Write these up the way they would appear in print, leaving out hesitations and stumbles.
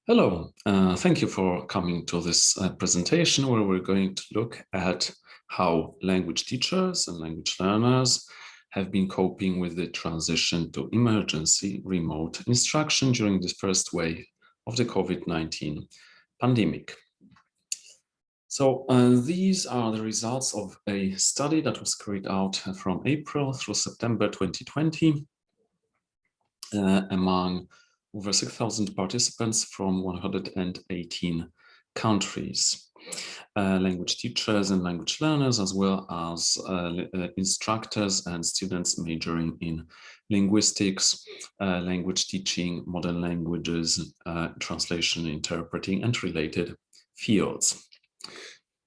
Hello, thank you for coming to this presentation where we're going to look at how language teachers and language learners have been coping with the transition to emergency remote instruction during the first wave of the COVID-19 pandemic. So these are the results of a study that was carried out from April through September 2020 among over 6,000 participants from 118 countries, language teachers and language learners, as well as instructors and students majoring in linguistics, language teaching, modern languages, translation, interpreting, and related fields.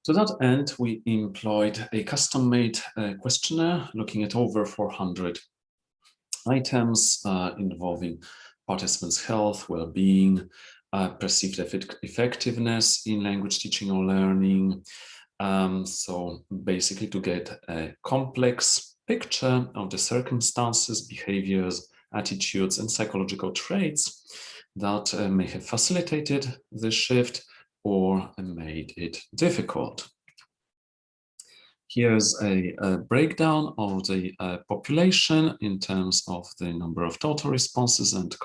To that end, we employed a custom-made questionnaire looking at over 400 items involving participants' health, well-being, perceived effectiveness in language teaching or learning. So basically to get a complex picture of the circumstances, behaviors, attitudes, and psychological traits that may have facilitated the shift or made it difficult. Here's a breakdown of the population in terms of the number of total responses and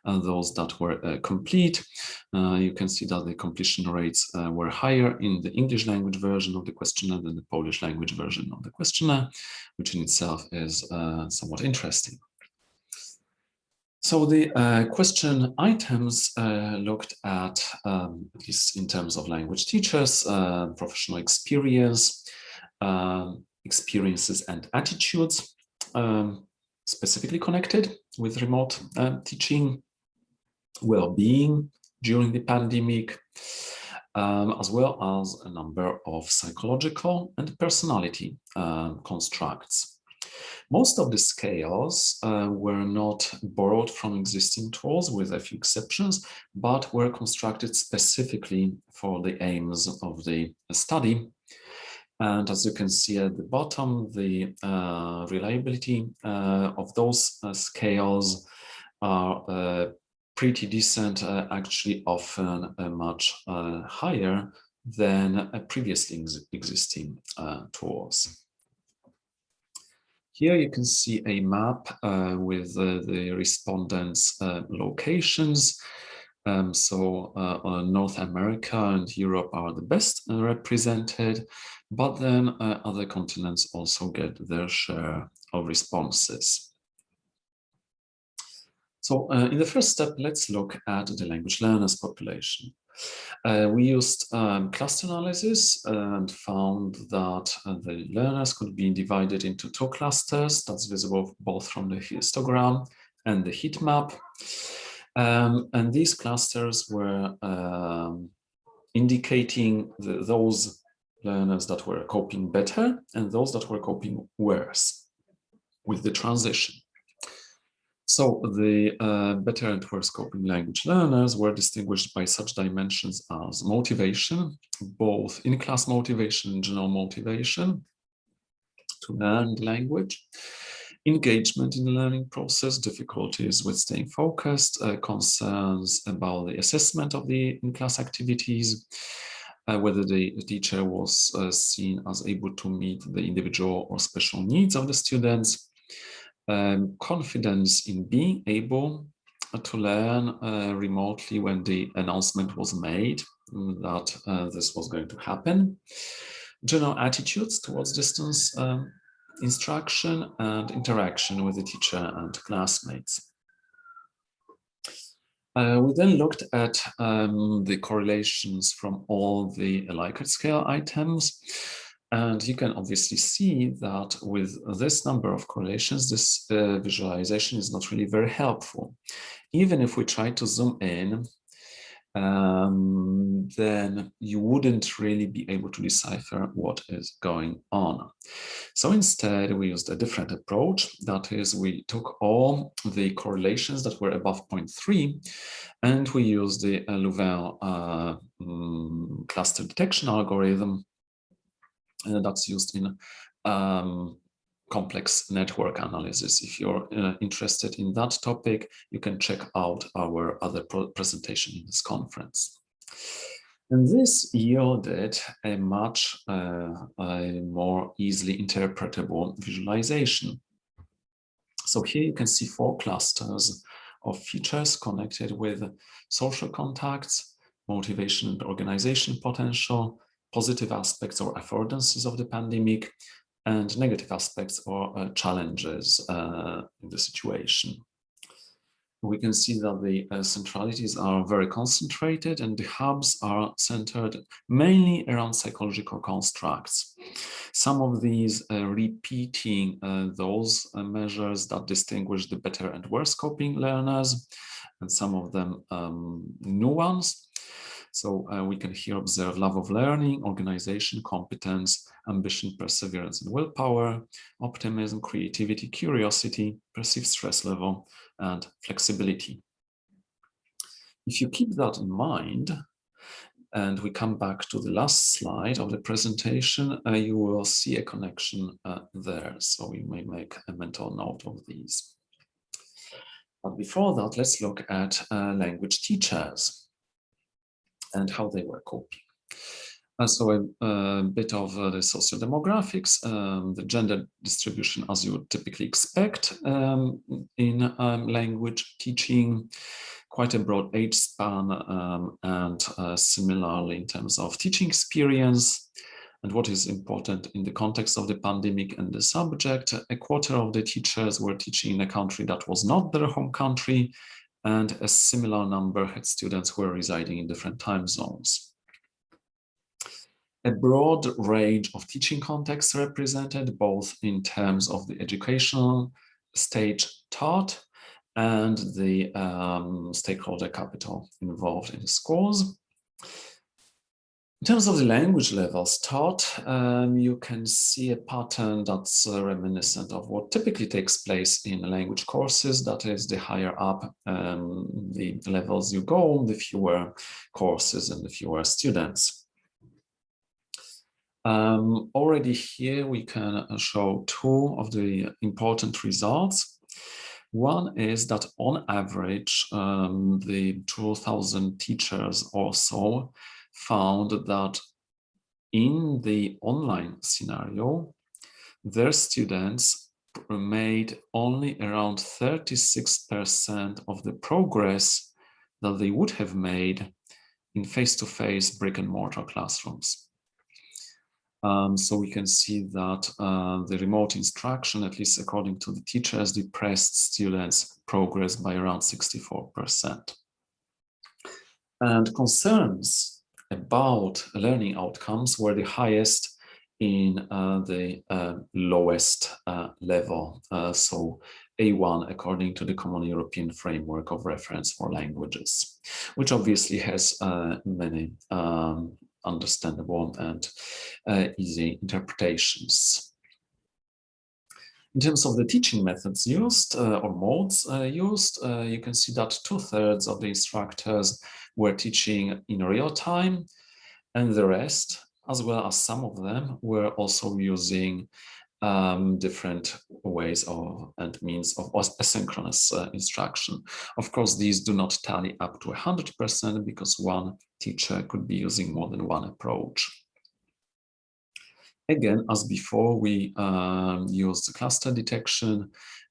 those that were complete. You can see that the completion rates were higher in the English language version of the questionnaire than the Polish language version of the questionnaire, which in itself is somewhat interesting. So the question items looked at least in terms of language teachers, professional experience, experiences and attitudes, specifically connected with remote teaching, well-being during the pandemic, as well as a number of psychological and personality constructs. Most of the scales were not borrowed from existing tools, with a few exceptions, but were constructed specifically for the aims of the study. And as you can see at the bottom, the reliability of those scales are pretty decent, actually often much higher than previously existing tools. Here you can see a map with the respondents' locations. So North America and Europe are the best represented, but then other continents also get their share of responses. So in the first step, let's look at the language learners population. We used cluster analysis and found that the learners could be divided into two clusters. That's visible both from the histogram and the heat map. And these clusters were indicating those learners that were coping better and those that were coping worse with the transition. So the better and worse coping language learners were distinguished by such dimensions as motivation, both in-class motivation and general motivation to learn the language, engagement in the learning process, difficulties with staying focused, concerns about the assessment of the in-class activities, whether the teacher was seen as able to meet the individual or special needs of the students, confidence in being able to learn remotely when the announcement was made that this was going to happen, general attitudes towards distance instruction, and interaction with the teacher and classmates. We then looked at the correlations from all the Likert scale items. And you can obviously see that with this number of correlations, this visualization is not really very helpful. Even if we try to zoom in, then you wouldn't really be able to decipher what is going on. So instead, we used a different approach. That is, we took all the correlations that were above 0.3, and we used the Louvain cluster detection algorithm that's used in complex network analysis. If you're interested in that topic, you can check out our other presentation in this conference. And this yielded a much more easily interpretable visualization. So here you can see 4 clusters of features connected with social contacts, motivation and organization potential, positive aspects or affordances of the pandemic, and negative aspects or challenges in the situation. We can see that the centralities are very concentrated and the hubs are centered mainly around psychological constructs. Some of these repeating those measures that distinguish the better and worse coping learners, and some of them new ones. So we can here observe love of learning, organization, competence, ambition, perseverance, and willpower, optimism, creativity, curiosity, perceived stress level, and flexibility. If you keep that in mind, and we come back to the last slide of the presentation, you will see a connection there. So you may make a mental note of these. But before that, let's look at language teachers and how they were coping. So a bit of the sociodemographics, the gender distribution as you would typically expect in language teaching, quite a broad age span, and similarly in terms of teaching experience. And what is important in the context of the pandemic and the subject, a quarter of the teachers were teaching in a country that was not their home country, and a similar number had students who were residing in different time zones. A broad range of teaching contexts represented, both in terms of the educational stage taught and the stakeholder capital involved in the schools. In terms of the language levels taught, you can see a pattern that's reminiscent of what typically takes place in language courses. That is, the higher up the levels you go, the fewer courses and the fewer students. Already here we can show 2 of the important results. One is that on average, the 2,000 teachers or so found that in the online scenario, their students made only around 36% of the progress that they would have made in face-to-face brick-and-mortar classrooms. So we can see that the remote instruction, at least according to the teachers, depressed students' progress by around 64%. And concerns about learning outcomes were the highest in the lowest level, so A1 according to the Common European Framework of Reference for Languages, which obviously has many understandable and easy interpretations. In terms of the teaching methods used or modes used, you can see that 2/3 of the instructors were teaching in real time, and the rest, as well as some of them, were also using different ways and means of asynchronous instruction. Of course, these do not tally up to 100% because one teacher could be using more than one approach. Again, as before, we used cluster detection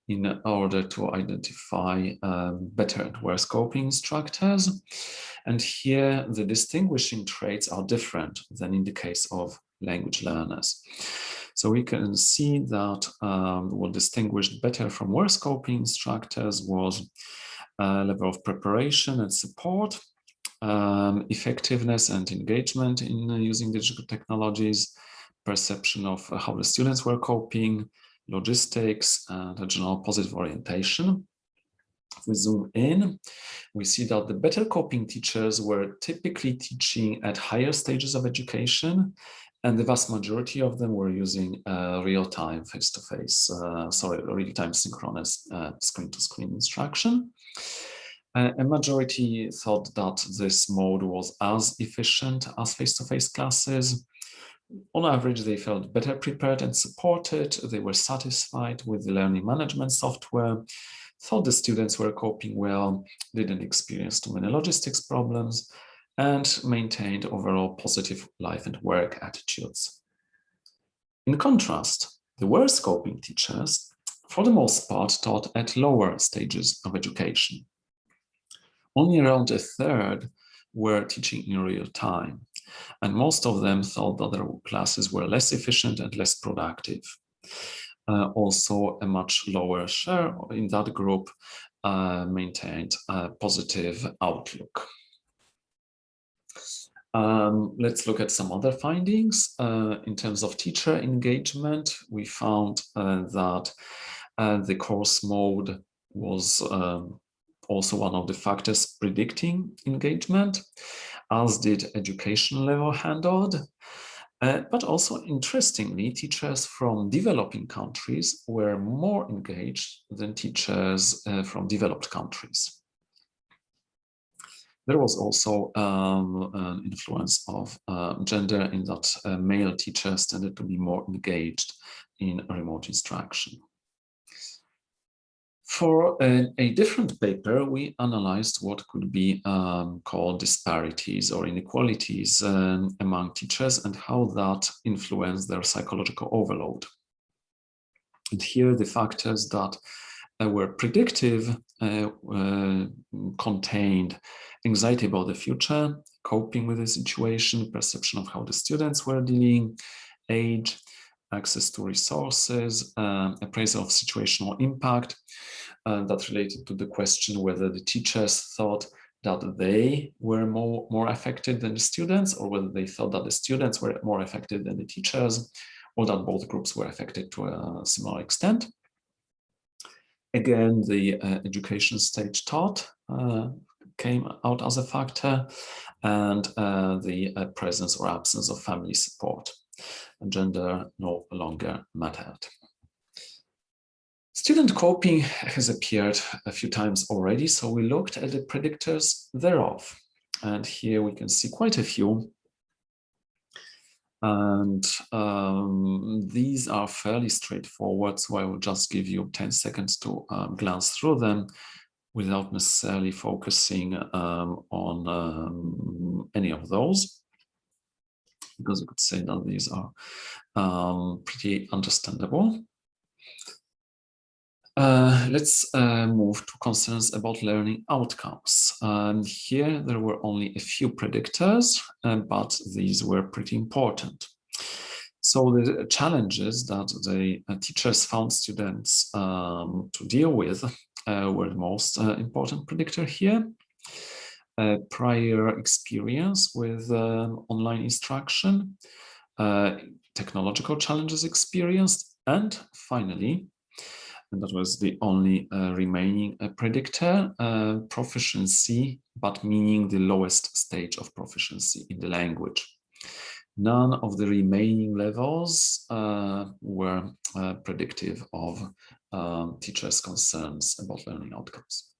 in order to identify better and worse coping instructors. And here, the distinguishing traits are different than in the case of language learners. So we can see that what distinguished better from worse coping instructors was level of preparation and support, effectiveness and engagement in using digital technologies, perception of how the students were coping, logistics, and a general positive orientation. If we zoom in, we see that the better coping teachers were typically teaching at higher stages of education, and the vast majority of them were using real-time face-to-face, real-time synchronous screen-to-screen instruction. A majority thought that this mode was as efficient as face-to-face classes, On average, they felt better prepared and supported. They were satisfied with the learning management software, thought the students were coping well, didn't experience too many logistics problems, and maintained overall positive life and work attitudes. In contrast, the worst coping teachers, for the most part, taught at lower stages of education. Only around a third were teaching in real time, and most of them thought that their classes were less efficient and less productive. Also, a much lower share in that group maintained a positive outlook. Let's look at some other findings. In terms of teacher engagement, we found that the course mode was also one of the factors predicting engagement, as did education level handled. But also, interestingly, teachers from developing countries were more engaged than teachers from developed countries. There was also an influence of gender in that male teachers tended to be more engaged in remote instruction. For a different paper, we analyzed what could be called disparities or inequalities among teachers and how that influenced their psychological overload. And here the factors that were predictive contained anxiety about the future, coping with the situation, perception of how the students were dealing, age, access to resources, appraisal of situational impact, that related to the question whether the teachers thought that they were more affected than the students, or whether they thought that the students were more affected than the teachers, or that both groups were affected to a similar extent. Again, the education stage taught came out as a factor, and the presence or absence of family support. And gender no longer mattered. Student coping has appeared a few times already, so we looked at the predictors thereof. And here we can see quite a few. And these are fairly straightforward, so I will just give you 10 seconds to glance through them without necessarily focusing on any of those, because you could say that these are pretty understandable. Let's move to concerns about learning outcomes. Here there were only a few predictors, but these were pretty important. So the challenges that the teachers found students to deal with were the most important predictor here. Prior experience with online instruction, technological challenges experienced, and finally, and that was the only remaining predictor, proficiency, but meaning the lowest stage of proficiency in the language. None of the remaining levels were predictive of teachers' concerns about learning outcomes.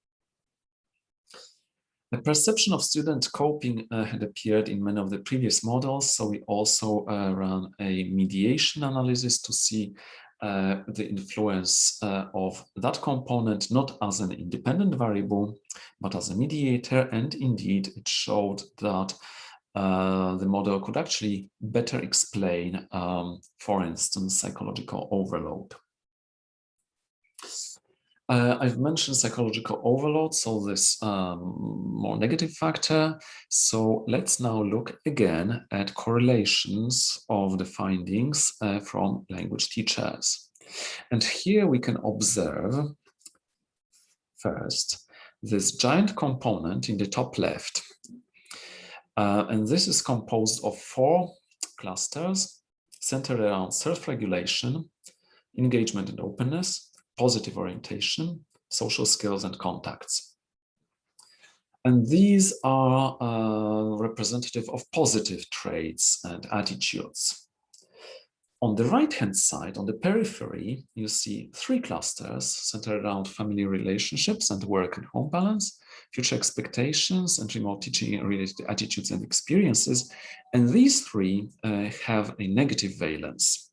The perception of student coping had appeared in many of the previous models, so we also ran a mediation analysis to see the influence of that component, not as an independent variable, but as a mediator. And indeed, it showed that the model could actually better explain, for instance, psychological overload. I've mentioned psychological overload, so this more negative factor. So let's now look again at correlations of the findings from language teachers. And here we can observe first this giant component in the top left. And this is composed of 4 clusters centered around self-regulation, engagement and openness, positive orientation, social skills, and contacts. And these are representative of positive traits and attitudes. On the right-hand side, on the periphery, you see 3 clusters centered around family relationships and work and home balance, future expectations, and remote teaching related attitudes and experiences. And these 3 have a negative valence.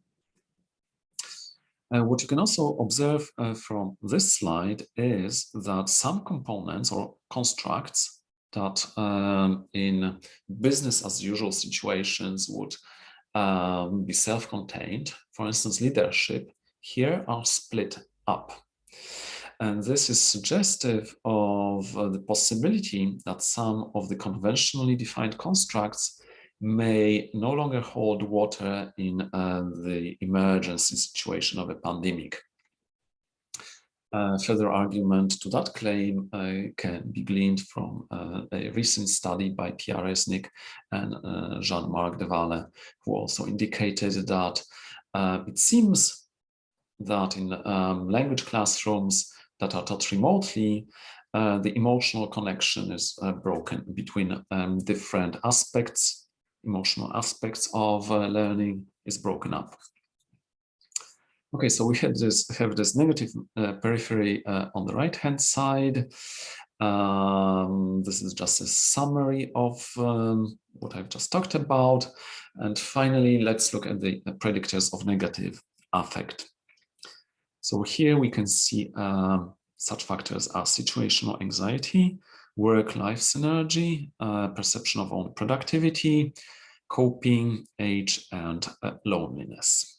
What you can also observe from this slide is that some components or constructs that in business as usual situations would be self-contained, for instance, leadership, here are split up. And this is suggestive of the possibility that some of the conventionally defined constructs may no longer hold water in the emergency situation of a pandemic. Further argument to that claim can be gleaned from a recent study by Pierre Resnick and Jean-Marc Devalle, who also indicated that it seems that in language classrooms that are taught remotely, the emotional connection is broken between different aspects, emotional aspects of learning is broken up. Okay, so we have this negative periphery on the right-hand side. This is just a summary of what I've just talked about. And finally, let's look at the predictors of negative affect. So here we can see such factors as situational anxiety, work-life synergy, perception of own productivity, coping, age, and loneliness.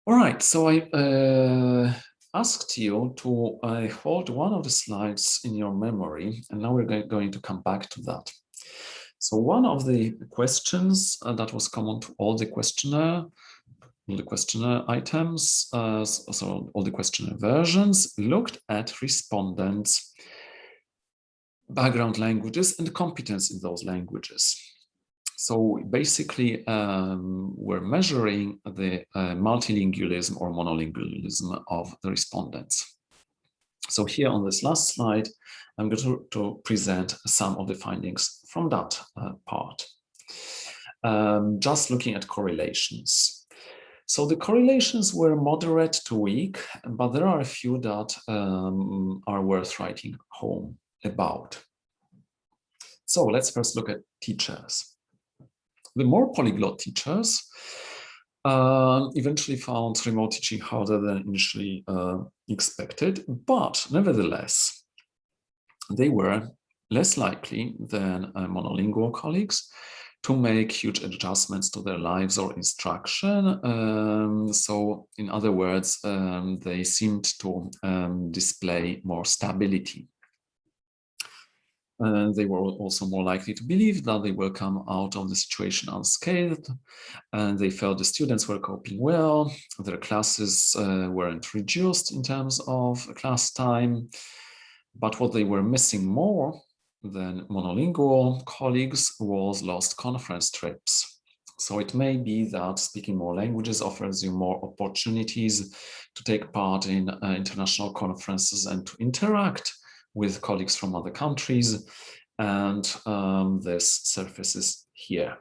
All right, so I asked you to hold one of the slides in your memory, and now we're going to come back to that. So one of the questions that was common to all the questionnaire items, so all the questionnaire versions, looked at respondents' background languages and competence in those languages. So basically, we're measuring the multilingualism or monolingualism of the respondents. So here on this last slide, I'm going to present some of the findings from that part. Just looking at correlations. So the correlations were moderate to weak, but there are a few that are worth writing home about. So let's first look at teachers. The more polyglot teachers eventually found remote teaching harder than initially expected, but nevertheless, they were less likely than monolingual colleagues to make huge adjustments to their lives or instruction. So in other words, they seemed to display more stability. They were also more likely to believe that they will come out of the situation unscathed, and they felt the students were coping well, their classes weren't reduced in terms of class time, but what they were missing more than monolingual colleagues was lost conference trips. So it may be that speaking more languages offers you more opportunities to take part in international conferences and to interact with colleagues from other countries, and this surfaces here.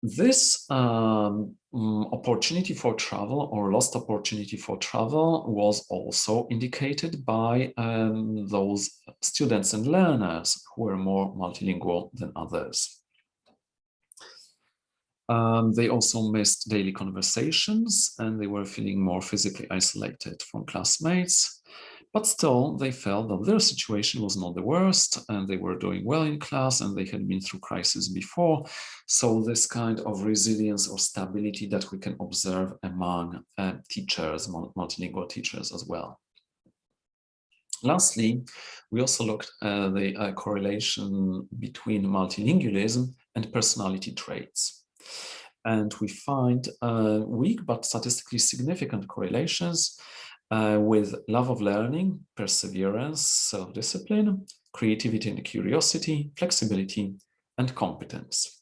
This opportunity for travel or lost opportunity for travel was also indicated by those students and learners who were more multilingual than others. They also missed daily conversations, and they were feeling more physically isolated from classmates. But still, they felt that their situation was not the worst, and they were doing well in class, and they had been through crisis before. So this kind of resilience or stability that we can observe among teachers, multilingual teachers as well. Lastly, we also looked at the correlation between multilingualism and personality traits. And we find weak but statistically significant correlations with love of learning, perseverance, self-discipline, creativity and curiosity, flexibility, and competence.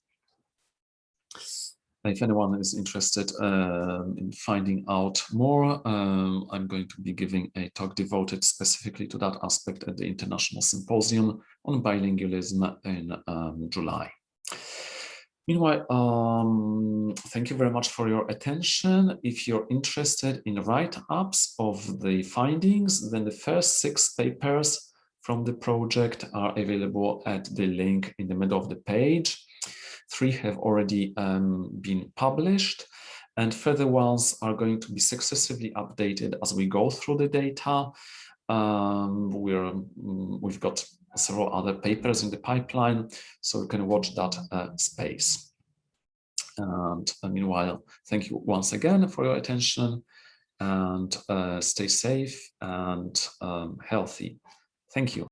If anyone is interested in finding out more, I'm going to be giving a talk devoted specifically to that aspect at the International Symposium on Bilingualism in July. Meanwhile, thank you very much for your attention. If you're interested in write-ups of the findings, then the first 6 papers from the project are available at the link in the middle of the page. 3 have already been published, and further ones are going to be successively updated as we go through the data. We've got several other papers in the pipeline, so you can watch that space. And meanwhile, thank you once again for your attention, and stay safe and healthy. Thank you.